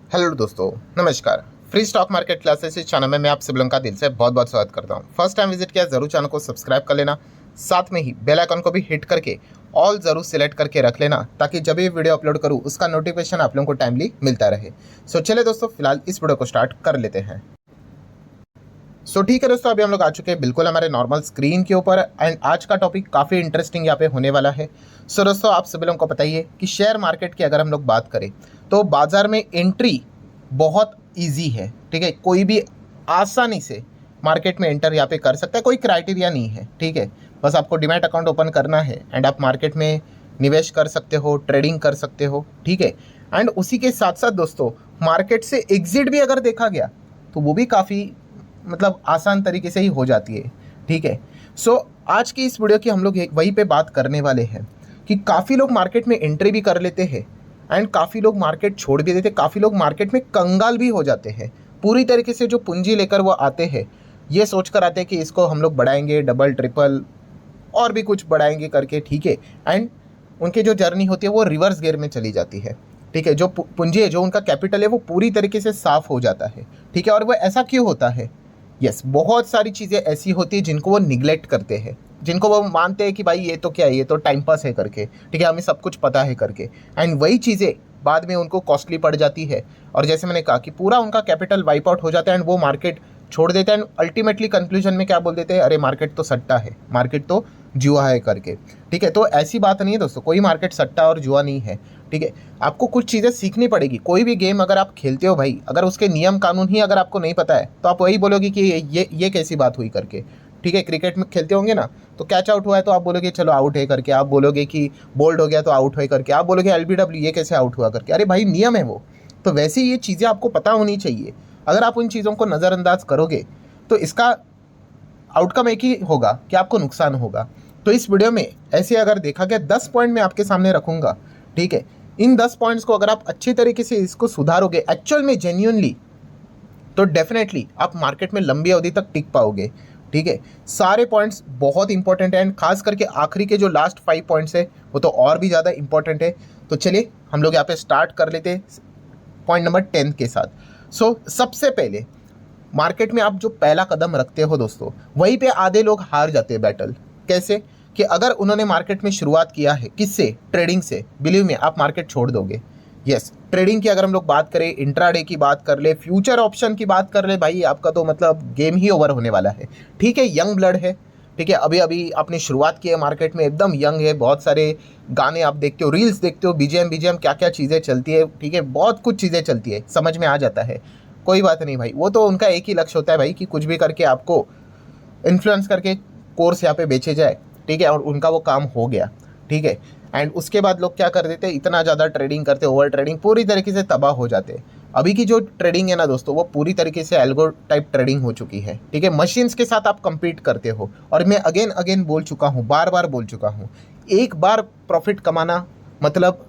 Hello दोस्तों, नमस्कार। Free stock market classes इस चैनल में मैं आप सभी लोगों का दिल से बहुत बहुत स्वागत करता हूं। फर्स्ट टाइम विजिट किया जरूर चैनल को सब्सक्राइब कर लेना, साथ में ही बेल आइकन को भी हिट करके ऑल जरूर सिलेक्ट करके रख लेना, ताकि जब भी वीडियो अपलोड करूं उसका नोटिफिकेशन आप लोगों को टाइमली मिलता रहे। सो चलिए दोस्तों, फिलहाल इस वीडियो को स्टार्ट कर लेते हैं। ठीक है दोस्तों, अभी हम लोग आ चुके हैं बिल्कुल हमारे नॉर्मल स्क्रीन के ऊपर एंड आज का टॉपिक काफ़ी इंटरेस्टिंग यहाँ पे होने वाला है। दोस्तों, आप सभी लोगों को पता ही है कि शेयर मार्केट की अगर हम लोग बात करें तो बाजार में एंट्री बहुत इजी है। ठीक है, कोई भी आसानी से मार्केट में एंटर यहाँ पे कर सकता है, कोई क्राइटेरिया नहीं है। ठीक है, बस आपको डीमैट अकाउंट ओपन करना है एंड आप मार्केट में निवेश कर सकते हो, ट्रेडिंग कर सकते हो। ठीक है, एंड उसी के साथ साथ दोस्तों, मार्केट से एग्जिट भी अगर देखा गया तो वो भी काफ़ी आसान तरीके से ही हो जाती है। ठीक है, आज की इस वीडियो की हम लोग वहीं पे बात करने वाले हैं कि काफ़ी लोग मार्केट में एंट्री भी कर लेते हैं एंड काफ़ी लोग मार्केट छोड़ भी देते हैं, काफ़ी लोग मार्केट में कंगाल भी हो जाते हैं। पूरी तरीके से जो पूंजी लेकर वो आते हैं, ये सोच कर आते हैं कि इसको हम लोग बढ़ाएंगे, डबल ट्रिपल और भी कुछ बढ़ाएंगे करके। ठीक है, एंड उनकी जो जर्नी होती है वो रिवर्स गियर में चली जाती है। ठीक है, जो पूंजी है, जो उनका कैपिटल है, वो पूरी तरीके से साफ हो जाता है। ठीक है, और वो ऐसा क्यों होता है? यस, बहुत सारी चीज़ें ऐसी होती है जिनको वो निगलेक्ट करते हैं, जिनको वो मानते हैं कि भाई ये तो क्या है, ये तो टाइम पास है करके। ठीक है, हमें सब कुछ पता है करके, एंड वही चीज़ें बाद में उनको कॉस्टली पड़ जाती है। और जैसे मैंने कहा कि पूरा उनका कैपिटल वाइप आउट हो जाता है एंड वो मार्केट छोड़ देते हैं एंड अल्टीमेटली कंक्लूजन में क्या बोल देते हैं, अरे मार्केट तो सट्टा है, मार्केट तो जुआ है करके। ठीक है, तो ऐसी बात नहीं है दोस्तों, कोई मार्केट सट्टा और जुआ नहीं है। ठीक है, आपको कुछ चीज़ें सीखनी पड़ेगी। कोई भी गेम अगर आप खेलते हो भाई, अगर उसके नियम कानून ही अगर आपको नहीं पता है तो आप वही बोलोगे कि ये कैसी बात हुई करके। ठीक है, क्रिकेट में खेलते होंगे ना, तो कैच आउट हुआ है तो आप बोलोगे चलो आउट है करके, आप बोलोगे कि बोल्ड हो गया तो आउट है करके, आप बोलोगे एलबीडब्ल्यू ये कैसे आउट हुआ करके। अरे भाई, नियम है वो। तो वैसे ये चीज़ें आपको पता होनी चाहिए। अगर आप उन चीज़ों को नज़रअंदाज करोगे तो इसका आउटकम एक ही होगा कि आपको नुकसान होगा। तो इस वीडियो में ऐसे अगर देखा गया 10 पॉइंट मैं आपके सामने रखूंगा। ठीक है, इन 10 पॉइंट्स को अगर आप अच्छी तरीके से इसको सुधारोगे एक्चुअल में, जेन्युइनली, तो डेफिनेटली आप मार्केट में लंबी अवधि तक टिक पाओगे। ठीक है, सारे पॉइंट्स बहुत इंपॉर्टेंट है एंड खास करके आखिरी के जो लास्ट 5 पॉइंट्स है वो तो और भी ज़्यादा इंपॉर्टेंट है। तो चलिए हम लोग यहाँ पे स्टार्ट कर लेते हैं पॉइंट नंबर 10 के साथ। सबसे पहले मार्केट में आप जो पहला कदम रखते हो दोस्तों, वहीं पे आधे लोग हार जाते हैं बैटल। कैसे? कि अगर उन्होंने मार्केट में शुरुआत किया है किससे, ट्रेडिंग से, बिलीव में आप मार्केट छोड़ दोगे। यस, ट्रेडिंग की अगर हम लोग बात करें, इंट्राडे की बात कर ले, फ्यूचर ऑप्शन की बात कर ले, भाई आपका तो गेम ही ओवर होने वाला है। ठीक है, यंग ब्लड है। ठीक है, अभी अभी आपने शुरुआत की है मार्केट में, एकदम यंग है। बहुत सारे गाने आप देखते हो, रील्स देखते हो, बीजीएम बीजीएम क्या क्या चीज़ें चलती है। ठीक है, बहुत कुछ चीज़ें चलती है, समझ में आ जाता है। कोई बात नहीं भाई, वो तो उनका एक ही लक्ष्य होता है भाई कि कुछ भी करके आपको इन्फ्लुएंस करके कोर्स यहाँ पे बेचे जाए। ठीक है, और उनका वो काम हो गया। ठीक है, एंड उसके बाद लोग क्या कर देते, इतना ज़्यादा ट्रेडिंग करते, ओवर ट्रेडिंग, पूरी तरीके से तबाह हो जाते। अभी की जो ट्रेडिंग है ना दोस्तों, वो पूरी तरीके से एल्गो टाइप ट्रेडिंग हो चुकी है। ठीक है, मशीन्स के साथ आप compete करते हो। और मैं अगेन अगेन बोल चुका हूँ, बार बार बोल चुका हूँ, एक बार प्रॉफिट कमाना मतलब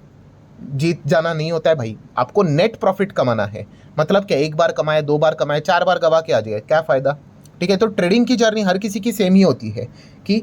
जीत जाना नहीं होता है भाई। आपको नेट प्रॉफिट कमाना है। मतलब क्या, एक बार कमाए, 2 बार कमाए, 4 बार गवा के आ जाए, क्या फ़ायदा? ठीक है, तो ट्रेडिंग की जर्नी हर किसी की सेम ही होती है कि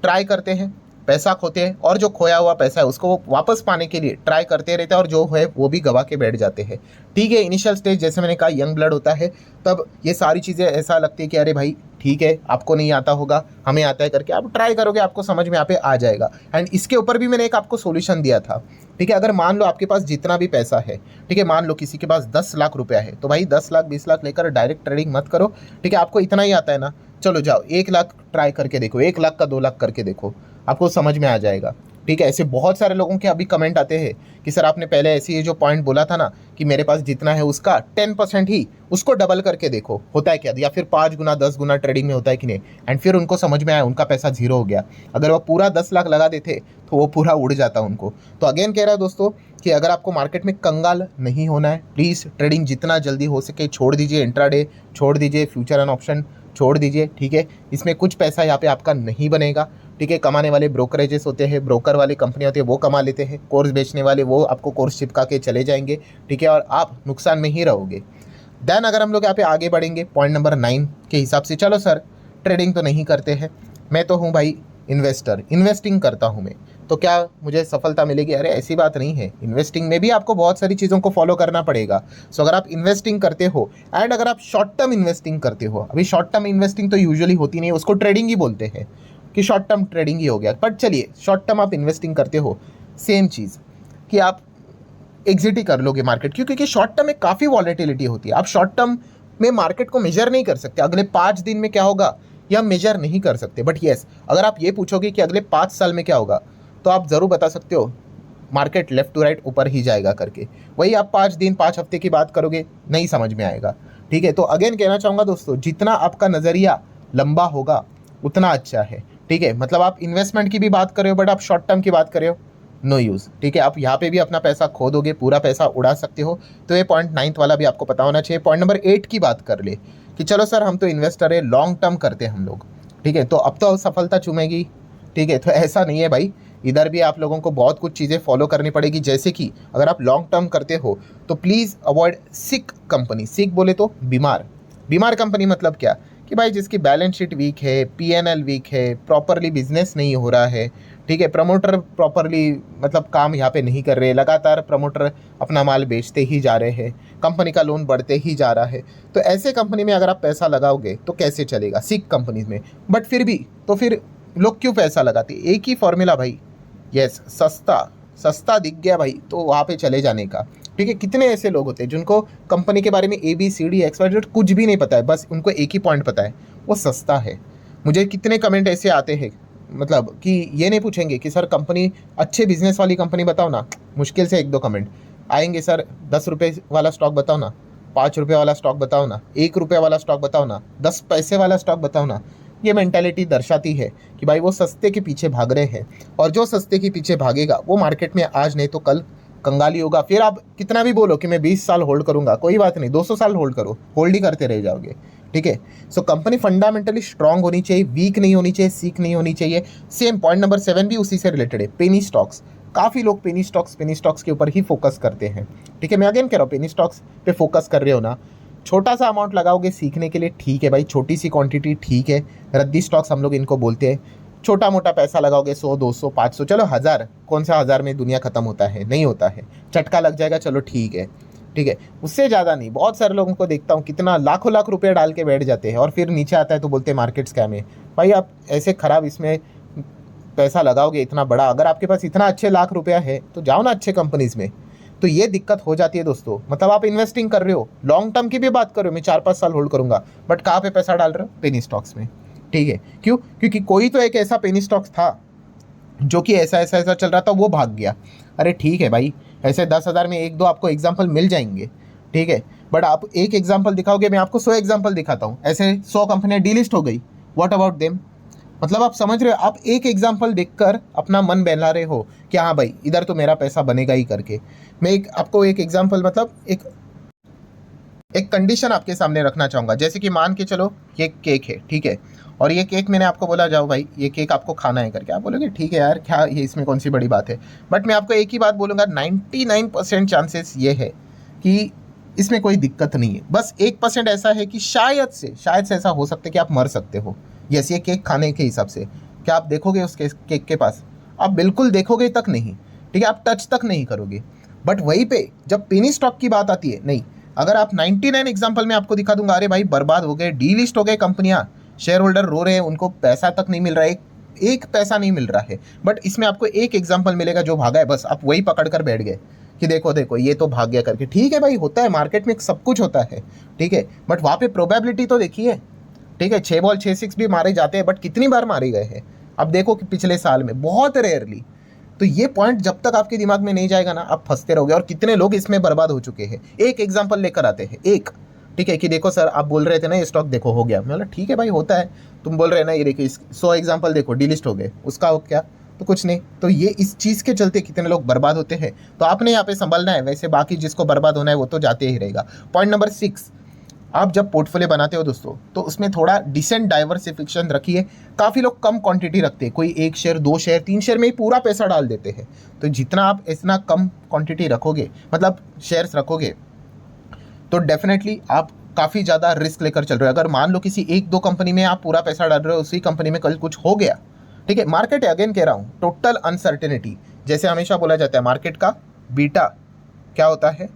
ट्राई करते हैं, पैसा खोते हैं, और जो खोया हुआ पैसा है उसको वापस पाने के लिए ट्राई करते रहते हैं, और जो है वो भी गवा के बैठ जाते हैं। ठीक है, इनिशियल स्टेज जैसे मैंने कहा यंग ब्लड होता है, तब ये सारी चीज़ें ऐसा लगती है कि अरे भाई ठीक है, आपको नहीं आता होगा, हमें आता है करके आप ट्राई करोगे, आपको समझ में यहाँ पे आ जाएगा। एंड इसके ऊपर भी मैंने एक आपको सोल्यूशन दिया था। ठीक है, अगर मान लो आपके पास जितना भी पैसा है, ठीक है, मान लो किसी के पास 10 लाख रुपया है, तो भाई 10 लाख 20 लाख लेकर डायरेक्ट ट्रेडिंग मत करो। ठीक है, आपको इतना ही आता है ना, चलो जाओ 1 लाख ट्राई करके देखो, 1 लाख का 2 लाख करके देखो, आपको समझ में आ जाएगा। ठीक है, ऐसे बहुत सारे लोगों के अभी कमेंट आते हैं कि सर आपने पहले ऐसे ही जो पॉइंट बोला था ना कि मेरे पास जितना है उसका 10% ही, उसको डबल करके देखो होता है क्या, या फिर 5 गुना 10 गुना ट्रेडिंग में होता है कि नहीं। एंड फिर उनको समझ में आया, उनका पैसा जीरो हो गया। अगर वो पूरा 10 लाख लगा देते तो वो पूरा उड़ जाता उनको। तो अगेन कह रहा है दोस्तों कि अगर आपको मार्केट में कंगाल नहीं होना है, प्लीज़ ट्रेडिंग जितना जल्दी हो सके छोड़ दीजिए, इंट्राडे छोड़ दीजिए, फ्यूचर एंड ऑप्शन छोड़ दीजिए। ठीक है, इसमें कुछ पैसा यहाँ पे आपका नहीं बनेगा। ठीक है, कमाने वाले ब्रोकरेजेस होते हैं, ब्रोकर वाली कंपनियाँ होती है, वो कमा लेते हैं। कोर्स बेचने वाले वो आपको कोर्स चिपका के चले जाएंगे। ठीक है, और आप नुकसान में ही रहोगे। देन अगर हम लोग यहाँ पे आगे बढ़ेंगे पॉइंट नंबर 9 के हिसाब से, चलो सर ट्रेडिंग तो नहीं करते हैं, मैं तो हूँ भाई इन्वेस्टर, इन्वेस्टिंग करता हूँ मैं। तो क्या मुझे सफलता मिलेगी? अरे ऐसी बात नहीं है। इन्वेस्टिंग में भी आपको बहुत सारी चीज़ों को फॉलो करना पड़ेगा। सो अगर आप इन्वेस्टिंग करते हो एंड अगर आप शॉर्ट टर्म इन्वेस्टिंग करते हो, अभी शॉर्ट टर्म इन्वेस्टिंग तो यूजुअली होती नहीं है, उसको ट्रेडिंग ही बोलते हैं कि शॉर्ट टर्म ट्रेडिंग ही हो गया। बट चलिए, शॉर्ट टर्म आप इन्वेस्टिंग करते हो, सेम चीज़ कि आप एग्जिट ही कर लोगे मार्केट, क्योंकि शॉर्ट टर्म में काफ़ी वॉलेटिलिटी होती है। आप शॉर्ट टर्म में मार्केट को मेजर नहीं कर सकते, अगले 5 दिन में क्या होगा ये हम मेजर नहीं कर सकते। बट येस, अगर आप ये पूछोगे कि अगले 5 साल में क्या होगा, तो आप ज़रूर बता सकते हो मार्केट लेफ्ट टू राइट ऊपर ही जाएगा करके। वही आप 5 दिन 5 हफ्ते की बात करोगे, नहीं समझ में आएगा। ठीक है, तो अगेन कहना चाहूँगा दोस्तों, जितना आपका नज़रिया लंबा होगा उतना अच्छा है। ठीक है, मतलब आप इन्वेस्टमेंट की भी बात कर रहे हो बट आप शॉर्ट टर्म की बात कर रहे हो, नो यूज़। ठीक है, आप यहाँ पे भी अपना पैसा खो दोगे, पूरा पैसा उड़ा सकते हो। तो ये पॉइंट 9 वाला भी आपको पता होना चाहिए। पॉइंट नंबर 8 की बात कर ले कि चलो सर हम तो इन्वेस्टर है, लॉन्ग टर्म करते हैं हम लोग। ठीक है, तो अब तो सफलता चूमेगी। ठीक है, तो ऐसा नहीं है भाई, इधर भी आप लोगों को बहुत कुछ चीज़ें फॉलो करनी पड़ेगी। जैसे कि अगर आप लॉन्ग टर्म करते हो तो प्लीज़ अवॉइड सिक कंपनी। सिक बोले तो बीमार कंपनी। मतलब क्या कि भाई जिसकी बैलेंस शीट वीक है, पीएनएल वीक है, प्रॉपरली बिजनेस नहीं हो रहा है। ठीक है, प्रमोटर प्रॉपरली मतलब काम यहाँ पे नहीं कर रहे, लगातार प्रमोटर अपना माल बेचते ही जा रहे हैं, कंपनी का लोन बढ़ते ही जा रहा है। तो ऐसे कंपनी में अगर आप पैसा लगाओगे तो कैसे चलेगा, सिक कंपनीज में। बट फिर भी तो फिर लोग क्यों पैसा लगाते? एक ही फॉर्मूला भाई, यस, सस्ता दिख गया भाई तो वहाँ पे चले जाने का। ठीक है, कितने ऐसे लोग होते हैं जिनको कंपनी के बारे में ABCD XYZ कुछ भी नहीं पता है, बस उनको एक ही पॉइंट पता है, वो सस्ता है। मुझे कितने कमेंट ऐसे आते हैं, मतलब कि ये नहीं पूछेंगे कि सर कंपनी अच्छे बिजनेस वाली कंपनी बताओ ना, मुश्किल से 1-2 कमेंट आएंगे, सर 10 रुपये वाला स्टॉक बताओ ना, 5 रुपये वाला स्टॉक बताओ ना, 1 रुपये वाला स्टॉक बताओ ना, 10 पैसे वाला स्टॉक बताओ ना। ये मेंटालिटी दर्शाती है कि भाई वो सस्ते के पीछे भाग रहे हैं, और जो सस्ते के पीछे भागेगा वो मार्केट में आज नहीं तो कल कंगाली होगा। फिर आप कितना भी बोलो कि मैं 20 साल होल्ड करूंगा, कोई बात नहीं, 200 साल होल्ड करो, होल्ड ही करते रह जाओगे। ठीक है, सो कंपनी फंडामेंटली स्ट्रांग होनी चाहिए, वीक नहीं होनी चाहिए, सीक नहीं होनी चाहिए। सेम पॉइंट नंबर 7 भी उसी से रिलेटेड है, पेनी स्टॉक्स। काफ़ी लोग पेनी स्टॉक्स के ऊपर ही फोकस करते हैं। ठीक है, मैं अगेन कह रहा हूँ, पेनी स्टॉक्स पे फोकस कर रहे हो ना, छोटा सा अमाउंट लगाओगे सीखने के लिए, ठीक है भाई, छोटी सी क्वांटिटी ठीक है। रद्दी स्टॉक्स हम लोग इनको बोलते हैं। छोटा मोटा पैसा लगाओगे, 100 200 500, चलो 1000, कौन सा 1000 में दुनिया खत्म होता है? नहीं होता है, झटका लग जाएगा, चलो ठीक है। ठीक है, उससे ज़्यादा नहीं। बहुत सारे लोगों को देखता हूँ कितना लाखों लाख रुपए डाल के बैठ जाते हैं और फिर नीचे आता है तो बोलते हैं मार्केट स्कैम है। भाई आप ऐसे खराब इसमें पैसा लगाओगे इतना बड़ा, अगर आपके पास इतना अच्छे लाख रुपया है तो जाओ ना अच्छे कंपनीज में। तो ये दिक्कत हो जाती है दोस्तों। मतलब आप इन्वेस्टिंग कर रहे हो, लॉन्ग टर्म की भी बात कर रहे हो, मैं 4-5 साल होल्ड करूंगा, बट कहाँ पे पैसा डाल रहे हो? पेनी स्टॉक्स में। ठीक है, क्यों? क्योंकि कोई तो एक ऐसा पेनी स्टॉक्स था जो कि ऐसा ऐसा ऐसा चल रहा था, वो भाग गया। अरे ठीक है भाई, ऐसे 10,000 में 1-2 आपको एग्जाम्पल मिल जाएंगे। ठीक है, बट आप एक एग्जाम्पल दिखाओगे, मैं आपको 100 एग्जाम्पल दिखाता हूँ, ऐसे 100 कंपनियाँ डीलिस्ट हो गई, व्हाट अबाउट देम? मतलब आप समझ रहे हो, आप एक एग्जाम्पल देखकर अपना मन बहला रहे हो कि हाँ भाई इधर तो मेरा पैसा बनेगा ही करके। मैं आपको एक एग्जाम्पल, मतलब एक कंडीशन आपके सामने रखना चाहूँगा। जैसे कि मान के चलो ये केक है, ठीक है, और ये केक मैंने आपको बोला जाओ भाई ये केक आपको खाना है करके, आप बोलोगे ठीक है यार, क्या ये इसमें कौन सी बड़ी बात है। बट मैं आपको एक ही बात बोलूँगा, 99% चांसेस ये है कि इसमें कोई दिक्कत नहीं है। बस 1% ऐसा है कि शायद से ऐसा हो सकता है कि आप मर सकते हो। यस, ये केक खाने के हिसाब से क्या आप देखोगे उस केक के पास? आप बिल्कुल देखोगे तक नहीं। ठीक है, आप टच तक नहीं करोगे। बट वहीं पे जब पेनी स्टॉक की बात आती है, नहीं, अगर आप 99 एग्जाम्पल में आपको दिखा दूंगा, अरे भाई बर्बाद हो गए, डीलिस्ट हो गए कंपनियां, शेयर होल्डर रो रहे हैं, उनको पैसा तक नहीं मिल रहा है, एक पैसा नहीं मिल रहा है। बट इसमें आपको एक एग्जाम्पल मिलेगा जो भागा है, बस आप वही पकड़ कर बैठ गए कि देखो देखो ये तो भाग गया करके। ठीक है भाई, होता है, मार्केट में सब कुछ होता है। ठीक है, बट वहाँ पे प्रोबेबिलिटी तो देखिए। ठीक है, 6 बॉल 6 6 भी मारे जाते हैं, बट कितनी बार मारे गए हैं? अब देखो कि पिछले साल में बहुत रेयरली। तो ये पॉइंट जब तक आपके दिमाग में नहीं जाएगा ना, आप फंसते रहोगे। और कितने लोग इसमें बर्बाद हो चुके हैं। एक एग्जांपल लेकर आते हैं, एक, ठीक है, कि देखो सर आप बोल रहे थे ना ये स्टॉक देखो हो गया, मतलब ठीक है भाई होता है, तुम बोल रहे हैं ना ये देखिए 100 एग्जांपल देखो डीलिस्ट हो गए, उसका हो क्या? तो कुछ नहीं। तो ये इस चीज़ के चलते कितने लोग बर्बाद होते हैं। तो आपने यहाँ पे संभलना है, वैसे बाकी जिसको बर्बाद होना है वो तो जाते ही रहेगा। पॉइंट नंबर 6, आप जब पोर्टफोलियो बनाते हो दोस्तों तो उसमें थोड़ा डिसेंट डाइवर्सिफिकेशन रखिए। काफ़ी लोग कम क्वांटिटी रखते हैं, कोई 1 शेयर 2 शेयर 3 शेयर में ही पूरा पैसा डाल देते हैं। तो जितना आप इतना कम क्वांटिटी रखोगे, मतलब शेयर्स रखोगे, तो डेफिनेटली आप काफ़ी ज़्यादा रिस्क लेकर चल रहे हो। अगर मान लो किसी 1-2 कंपनी में आप पूरा पैसा डाल रहे हो, उसी कंपनी में कल कुछ हो गया, ठीक है, मार्केट अगेन कह रहा हूँ टोटल अनसर्टेनिटी, जैसे हमेशा बोला जाता है मार्केट का बीटा क्या होता है,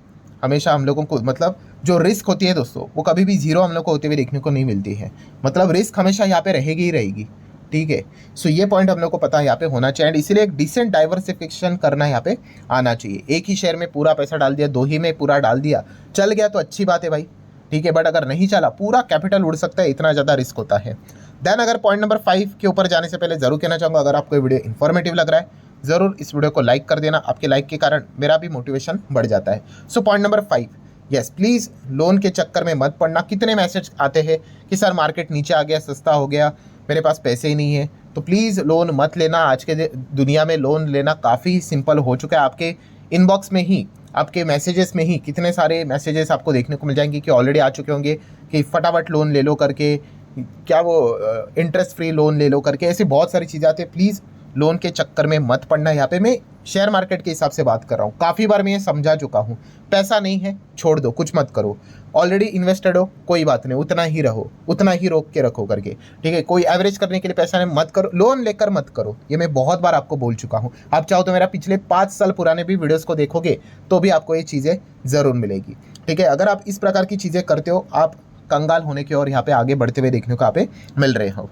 हमेशा हम लोगों को मतलब जो रिस्क होती है दोस्तों वो कभी भी जीरो हम लोग को होते हुए देखने को नहीं मिलती है, मतलब रिस्क हमेशा यहाँ पे रहेगी ही रहेगी। ठीक है, सो ये पॉइंट हम लोग को पता है यहाँ पे होना चाहिए, इसीलिए एक डिसेंट डाइवर्सिफिकेशन करना यहाँ पे आना चाहिए। एक ही शेयर में पूरा पैसा डाल दिया, दो ही में पूरा डाल दिया, चल गया तो अच्छी बात है भाई, ठीक है, बट अगर नहीं चला पूरा कैपिटल उड़ सकता है, इतना ज़्यादा रिस्क होता है। देन अगर पॉइंट नंबर 5 के ऊपर जाने से पहले जरूर कहना चाहूँगा, अगर आपको ये वीडियो इन्फॉर्मेटिव लग रहा है ज़रूर इस वीडियो को लाइक कर देना, आपके लाइक के कारण मेरा भी मोटिवेशन बढ़ जाता है। So point number 5, yes please loan के चक्कर में मत पड़ना। कितने मैसेज आते हैं कि सर मार्केट नीचे आ गया, सस्ता हो गया, मेरे पास पैसे ही नहीं है, तो प्लीज़ लोन मत लेना। आज के दुनिया में लोन लेना काफ़ी सिंपल हो चुका है, आपके इनबॉक्स में ही, आपके मैसेजेस में ही कितने सारे मैसेजेस आपको देखने को मिल जाएंगे कि ऑलरेडी आ चुके होंगे कि फटाफट लोन ले लो करके, क्या वो इंटरेस्ट फ्री लोन ले लो करके, ऐसी बहुत सारी चीज़ें आती है। प्लीज़ लोन के चक्कर में मत पड़ना। यहाँ पे मैं शेयर मार्केट के हिसाब से बात कर रहा हूँ, काफ़ी बार मैं ये समझा चुका हूँ, पैसा नहीं है छोड़ दो, कुछ मत करो, ऑलरेडी इन्वेस्टेड हो कोई बात नहीं, उतना ही रहो, उतना ही रोक के रखो करके, ठीक है। कोई एवरेज करने के लिए पैसा नहीं मत करो, लोन लेकर मत करो, ये मैं बहुत बार आपको बोल चुका हूँ। आप चाहो तो मेरा पिछले 5 साल पुराने भी वीडियोज़ को देखोगे तो भी आपको ये चीज़ें ज़रूर मिलेगी, ठीक है। अगर आप इस प्रकार की चीज़ें करते हो, आप कंगाल होने की ओर यहाँ पे आगे बढ़ते हुए देखने को यहाँ पे मिल रहे हो।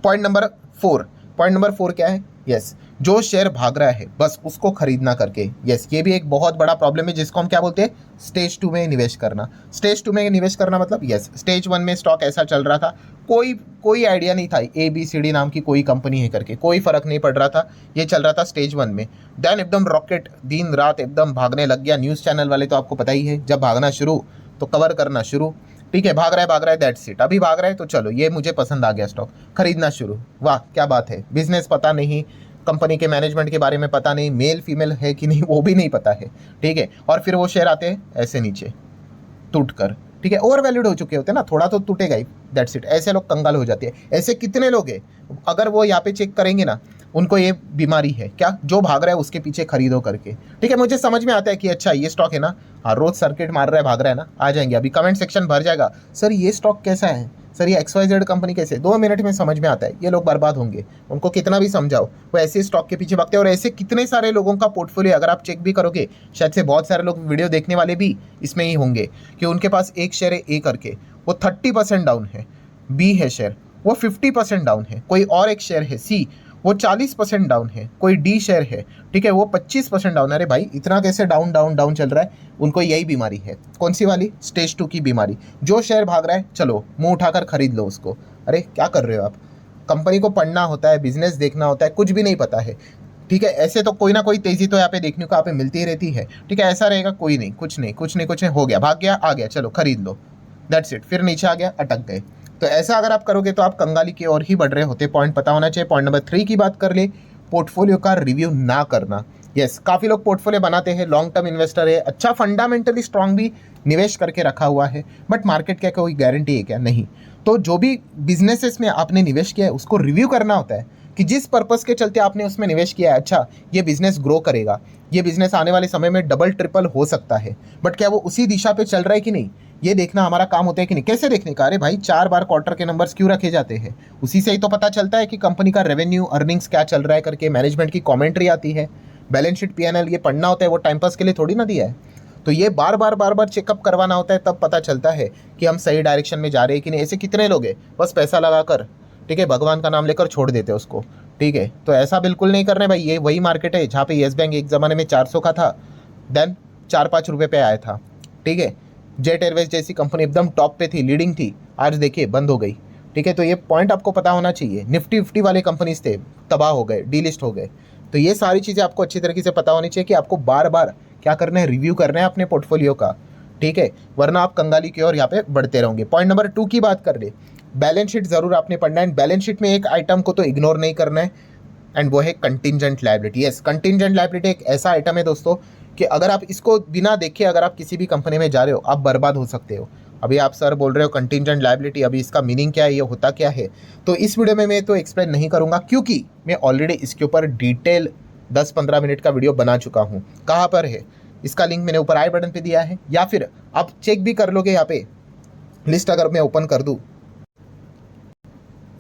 पॉइंट नंबर 4 क्या है, यस जो शेयर भाग रहा है बस उसको खरीदना करके, यस ये भी एक बहुत बड़ा प्रॉब्लम है जिसको हम क्या बोलते हैं, स्टेज 2 में निवेश करना। स्टेज 2 में निवेश करना मतलब, यस स्टेज 1 में स्टॉक ऐसा चल रहा था, कोई आइडिया नहीं था ABCD नाम की कोई कंपनी है करके, कोई फर्क नहीं पड़ रहा था, ये चल रहा था स्टेज 1 में। देन एकदम रॉकेट दिन रात एकदम भागने लग गया, न्यूज़ चैनल वाले तो आपको पता ही है, जब भागना शुरू तो कवर करना शुरू, ठीक है, भाग रहा है दैट्स इट, अभी भाग रहा है तो चलो ये मुझे पसंद आ गया स्टॉक, खरीदना शुरू, वाह क्या बात है, बिजनेस पता नहीं, कंपनी के मैनेजमेंट के बारे में पता नहीं, मेल फीमेल है कि नहीं वो भी नहीं पता है, ठीक है, और फिर वो शेयर आते हैं ऐसे नीचे टूट कर, ठीक है, ओवर वैल्यूड हो चुके होते हैं ना, थोड़ा तो टूटेगा ही, दैट्स इट, ऐसे लोग कंगाल हो जाते हैं। ऐसे कितने लोग हैं, अगर वो यहाँ पे चेक करेंगे ना, उनको ये बीमारी है क्या, जो भाग रहा है उसके पीछे खरीदो करके, ठीक है। मुझे समझ में आता है कि अच्छा ये स्टॉक है ना, हाँ रोज सर्किट मार रहा है, भाग रहा है ना, आ जाएंगे अभी कमेंट सेक्शन भर जाएगा, सर ये स्टॉक कैसा है, सर ये XYZ कंपनी कैसे, 2 मिनट में समझ में आता है, ये लोग बर्बाद होंगे, उनको कितना भी समझाओ वो ऐसे स्टॉक के पीछे भागते हैं। और ऐसे कितने सारे लोगों का पोर्टफोलियो अगर आप चेक भी करोगे, शायद से बहुत सारे लोग वीडियो देखने वाले भी इसमें ही होंगे कि उनके पास एक शेयर है A करके, वो 30% डाउन है, B है शेयर वो 50% डाउन है, कोई और एक शेयर है C वो 40% डाउन है, कोई D शेयर है, ठीक है, वो 25% डाउन है। अरे भाई इतना कैसे डाउन डाउन डाउन चल रहा है, उनको यही बीमारी है, कौन सी वाली, स्टेज 2 की बीमारी। जो शेयर भाग रहा है चलो मुंह उठाकर खरीद लो उसको, अरे क्या कर रहे हो आप, कंपनी को पढ़ना होता है, बिजनेस देखना होता है, कुछ भी नहीं पता है, ठीक है। ऐसे तो कोई ना कोई तेजी तो यहाँ पे देखने को यहाँ पे मिलती ही रहती है, ठीक है, ऐसा रहेगा कोई नहीं, कुछ नहीं हो गया, भाग गया आ गया, चलो खरीद लो, दैट्स इट, फिर नीचे आ गया अटक गए। तो ऐसा अगर आप करोगे तो आप कंगाली की ओर ही बढ़ रहे होते, पॉइंट पता होना चाहिए। पॉइंट नंबर 3 की बात कर ले, पोर्टफोलियो का रिव्यू ना करना। यस काफ़ी लोग पोर्टफोलियो बनाते हैं, लॉन्ग टर्म इन्वेस्टर है, अच्छा फंडामेंटली स्ट्रांग भी निवेश करके रखा हुआ है, बट मार्केट क्या कोई गारंटी है क्या, नहीं। तो जो भी बिजनेसेस में आपने निवेश किया है उसको रिव्यू करना होता है कि जिस पर्पस के चलते आपने उसमें निवेश किया है, अच्छा ये बिजनेस ग्रो करेगा, ये बिजनेस आने वाले समय में डबल ट्रिपल हो सकता है, बट क्या वो उसी दिशा पे चल रहा है कि नहीं, ये देखना हमारा काम होता है कि नहीं। कैसे देखने का, अरे भाई 4 बार क्वार्टर के नंबर्स क्यों रखे जाते हैं, उसी से ही तो पता चलता है कि कंपनी का रेवेन्यू अर्निंग्स क्या चल रहा है करके, मैनेजमेंट की कॉमेंट्री आती है, बैलेंस शीट P&L ये पढ़ना होता है, वो टाइम पास के लिए थोड़ी ना दिया है। तो ये बार बार चेकअप करवाना होता है, तब पता चलता है कि हम सही डायरेक्शन में जा रहे हैं कि नहीं। ऐसे कितने लोग हैं बस पैसा लगाकर, ठीक है, भगवान का नाम लेकर छोड़ देते हैं उसको, ठीक है। तो ऐसा बिल्कुल नहीं करना भाई, ये वही मार्केट है जहाँ पे येस बैंक एक ज़माने में 400 का था, देन 4-5 रुपये पे आया था, ठीक है। जेट एयरवेज जैसी कंपनी एकदम टॉप पे थी, लीडिंग थी, आज देखिए बंद हो गई, ठीक है। तो ये पॉइंट आपको पता होना चाहिए। निफ्टी 50 वाले कंपनीज थे, तबाह हो गए, डीलिस्ट हो गए। तो ये सारी चीज़ें आपको अच्छी तरीके से पता होनी चाहिए कि आपको बार बार क्या करना है, रिव्यू करना है अपने पोर्टफोलियो का, ठीक है, वरना आप कंगाली की ओर यहाँ पे बढ़ते रहोगे। पॉइंट नंबर 2 की बात कर ले, बैलेंस शीट ज़रूर आपने पढ़ना है, बैलेंस शीट में एक आइटम को तो इग्नोर नहीं करना है, एंड वो है contingent liability. Yes contingent liability एक ऐसा आइटम है दोस्तों कि अगर आप इसको बिना देखे अगर आप किसी भी कंपनी में जा रहे हो, आप बर्बाद हो सकते हो। अभी आप सर बोल रहे हो कंटिंजेंट लायबिलिटी, अभी इसका मीनिंग क्या है, ये होता क्या है, तो इस वीडियो में मैं तो एक्सप्लेन नहीं करूँगा, क्योंकि मैं ऑलरेडी इसके ऊपर डिटेल 10-15 मिनट का वीडियो बना चुका हूँ। कहाँ पर है, इसका लिंक मैंने ऊपर आई बटन पे दिया है, या फिर आप चेक भी कर लोगे यहाँ पे लिस्ट, अगर मैं ओपन कर दूँ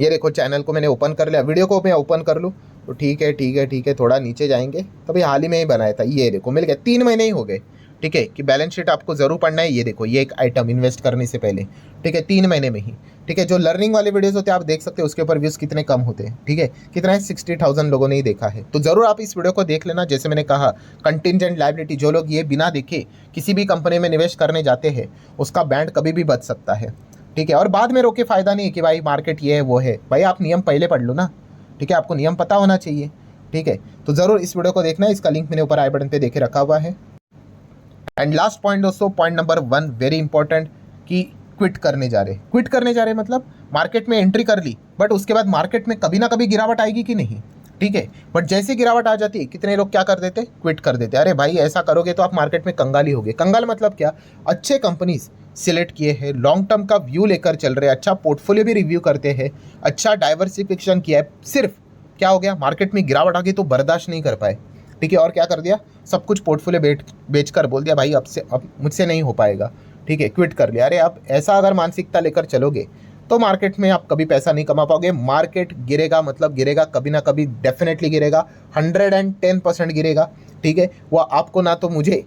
ये देखो चैनल को मैंने ओपन कर लिया, वीडियो को मैं ओपन कर लूँ तो ठीक है ठीक है ठीक है, थोड़ा नीचे जाएंगे तो भाई हाल ही में ही बनाया था, ये देखो मिल गया, 3 महीने ही हो गए। ठीक है कि बैलेंस शीट आपको जरूर पढ़ना है। ये देखो ये एक आइटम इन्वेस्ट करने से पहले, ठीक है 3 महीने में ही। ठीक है जो लर्निंग वाले वीडियोस होते हैं आप देख सकते हो, उसके ऊपर व्यूज़ कितने कम होते हैं। ठीक है कितना है, 60,000 लोगों ने ही देखा है। तो ज़रूर आप इस वीडियो को देख लेना। जैसे मैंने कहा कंटिंजेंट लायबिलिटी, जो लोग ये बिना देखे किसी भी कंपनी में निवेश करने जाते हैं उसका बैंड कभी भी बच सकता है। ठीक है और बाद में रोके फ़ायदा नहीं है कि भाई मार्केट ये है वो है। भाई आप नियम पहले पढ़ लो ना। ठीक है आपको नियम पता होना चाहिए। ठीक है तो ज़रूर इस वीडियो को देखना है, इसका लिंक मैंने ऊपर आई बटन पे देके रखा हुआ है। एंड लास्ट पॉइंट दोस्तों, पॉइंट नंबर 1 वेरी इंपॉर्टेंट, कि क्विट करने जा रहे मतलब मार्केट में एंट्री कर ली, बट उसके बाद मार्केट में कभी ना कभी गिरावट आएगी कि नहीं। ठीक है बट जैसे गिरावट आ जाती है कितने लोग क्या कर देते, क्विट कर देते। अरे भाई ऐसा करोगे तो आप मार्केट में कंगाल ही होगे। कंगाल मतलब क्या, अच्छे कंपनीज सिलेक्ट किए हैं, लॉन्ग टर्म का व्यू लेकर चल रहे हैं, अच्छा पोर्टफोलियो भी रिव्यू करते हैं, अच्छा डाइवर्सिफिकेशन किया है, सिर्फ क्या हो गया मार्केट में गिरावट आ गई तो बर्दाश्त नहीं कर पाए। ठीक है और क्या कर दिया, सब कुछ पोर्टफोलियो बेचकर बोल दिया भाई अब मुझसे नहीं हो पाएगा। ठीक है क्विट कर लिया। अरे आप ऐसा अगर मानसिकता लेकर चलोगे तो मार्केट में आप कभी पैसा नहीं कमा पाओगे। मार्केट गिरेगा मतलब गिरेगा, कभी ना कभी डेफिनेटली गिरेगा, 110% गिरेगा। ठीक है वो आपको ना तो मुझे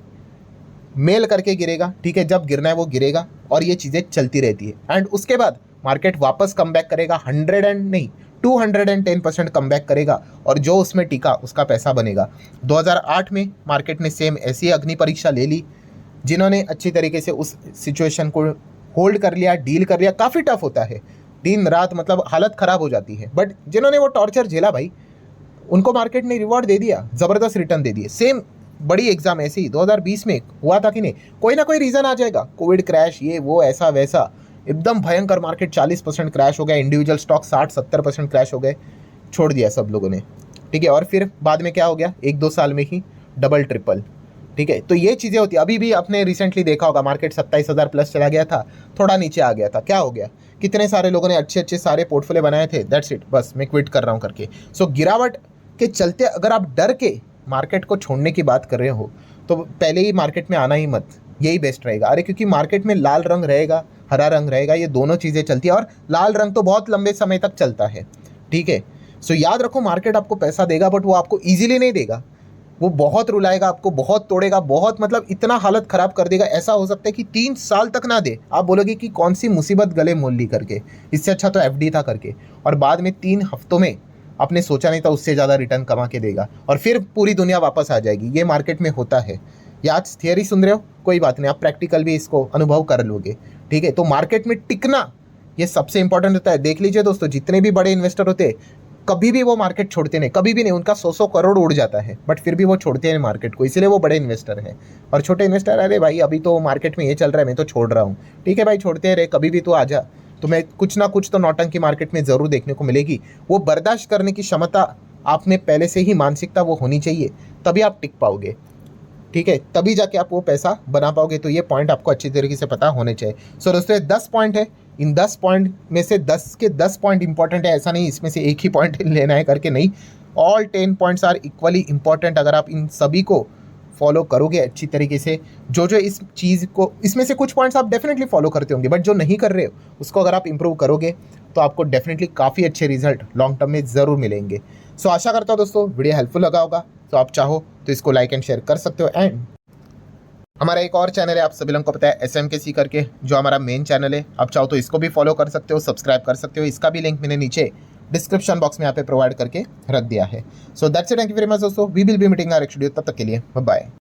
मेल करके गिरेगा। ठीक है जब गिरना है वो गिरेगा और ये चीज़ें चलती रहती है। एंड उसके बाद मार्केट वापस कम बैक करेगा, 210% कम बैक करेगा और जो उसमें टिका उसका पैसा बनेगा। 2008 में मार्केट ने सेम ऐसी अग्नि परीक्षा ले ली। जिन्होंने अच्छी तरीके से उस सिचुएशन को होल्ड कर लिया, डील कर लिया, काफ़ी टफ होता है, दिन रात मतलब हालत ख़राब हो जाती है, बट जिन्होंने वो टॉर्चर झेला भाई उनको मार्केट ने रिवॉर्ड दे दिया, ज़बरदस्त रिटर्न दे दिए। सेम बड़ी एग्जाम ऐसे ही 2020 में हुआ था कि नहीं, कोई ना कोई रीज़न आ जाएगा, कोविड क्रैश ये वो ऐसा वैसा, एकदम भयंकर मार्केट 40% क्रैश हो गया, इंडिविजुअल स्टॉक 60-70% क्रैश हो गए, छोड़ दिया सब लोगों ने। ठीक है और फिर बाद में क्या हो गया, 1-2 साल में ही डबल ट्रिपल। ठीक है तो ये चीज़ें होती है। अभी भी आपने रिसेंटली देखा होगा मार्केट 27,000 प्लस चला गया था, थोड़ा नीचे आ गया था, क्या हो गया, कितने सारे लोगों ने अच्छे अच्छे सारे पोर्टफोलियो बनाए थे, दैट्स इट, बस मैं क्विट कर रहा हूँ करके। सो गिरावट के चलते अगर आप डर के मार्केट को छोड़ने की बात कर रहे हो तो पहले ही मार्केट में आना ही मत, यही बेस्ट रहेगा। अरे क्योंकि मार्केट में लाल रंग रहेगा, हरा रंग रहेगा, ये दोनों चीज़ें चलती है और लाल रंग तो बहुत लंबे समय तक चलता है। ठीक है सो याद रखो मार्केट आपको पैसा देगा बट वो आपको ईजिली नहीं देगा, वो बहुत रुलाएगा आपको, बहुत तोड़ेगा, बहुत मतलब इतना हालत ख़राब कर देगा। ऐसा हो सकता है कि 3 साल तक ना दे, आप बोलोगे कि कौन सी मुसीबत गले मोल ली करके, इससे अच्छा तो एफडी था करके, और बाद में 3 हफ्तों में आपने सोचा नहीं था उससे ज़्यादा रिटर्न कमा के देगा और फिर पूरी दुनिया वापस आ जाएगी। ये मार्केट में होता है। या आज थियरी सुन रहे हो कोई बात नहीं, आप प्रैक्टिकल भी इसको अनुभव कर लोगे। ठीक है तो मार्केट में टिकना ये सबसे इंपॉर्टेंट होता है। देख लीजिए दोस्तों जितने भी बड़े इन्वेस्टर होते हैं कभी भी वो मार्केट छोड़ते नहीं, कभी भी नहीं, उनका 100 करोड़ उड़ जाता है बट फिर भी वो छोड़ते हैं मार्केट को, इसलिए वो बड़े इन्वेस्टर हैं। और छोटे इन्वेस्टर अरे भाई अभी तो मार्केट में ये चल रहा है मैं तो छोड़ रहा हूँ। ठीक है भाई छोड़ते रहे, कभी भी तो आ जा, तुम्हें कुछ ना कुछ तो नौटंकी मार्केट में ज़रूर देखने को मिलेगी। वो बर्दाश्त करने की क्षमता आप में पहले से ही मानसिकता वो होनी चाहिए, तभी आप टिक पाओगे। ठीक है तभी जाके आप वो पैसा बना पाओगे। तो ये पॉइंट आपको अच्छी तरीके से पता होने चाहिए। सो दोस्तों 10 पॉइंट है, इन 10 पॉइंट में से 10 के 10 पॉइंट इंपॉर्टेंट है, ऐसा नहीं इसमें से एक ही पॉइंट लेना है करके नहीं, all 10 points are equally important. अगर आप इन सभी को फॉलो करोगे अच्छी तरीके से, जो जो इस चीज़ को, इसमें से कुछ पॉइंट्स आप डेफिनेटली फॉलो करते होंगे बट जो नहीं कर रहे हो उसको अगर आप इंप्रूव करोगे तो आपको डेफिनेटली काफ़ी अच्छे रिजल्ट लॉन्ग टर्म में ज़रूर मिलेंगे। सो आशा करता हूँ दोस्तों वीडियो हेल्पफुल लगा होगा। तो आप चाहो तो इसको लाइक एंड शेयर कर सकते हो। एंड हमारा एक और चैनल है, आप सभी लोगों को पता है, SMKC करके, जो हमारा मेन चैनल है, आप चाहो तो इसको भी फॉलो कर सकते हो, सब्सक्राइब कर सकते हो। इसका भी लिंक मैंने नीचे डिस्क्रिप्शन बॉक्स में यहाँ पे प्रोवाइड करके रख दिया है। So that's it, thank you very much दोस्तों, we will be meeting our next video, तब तक के लिए बाय बाय।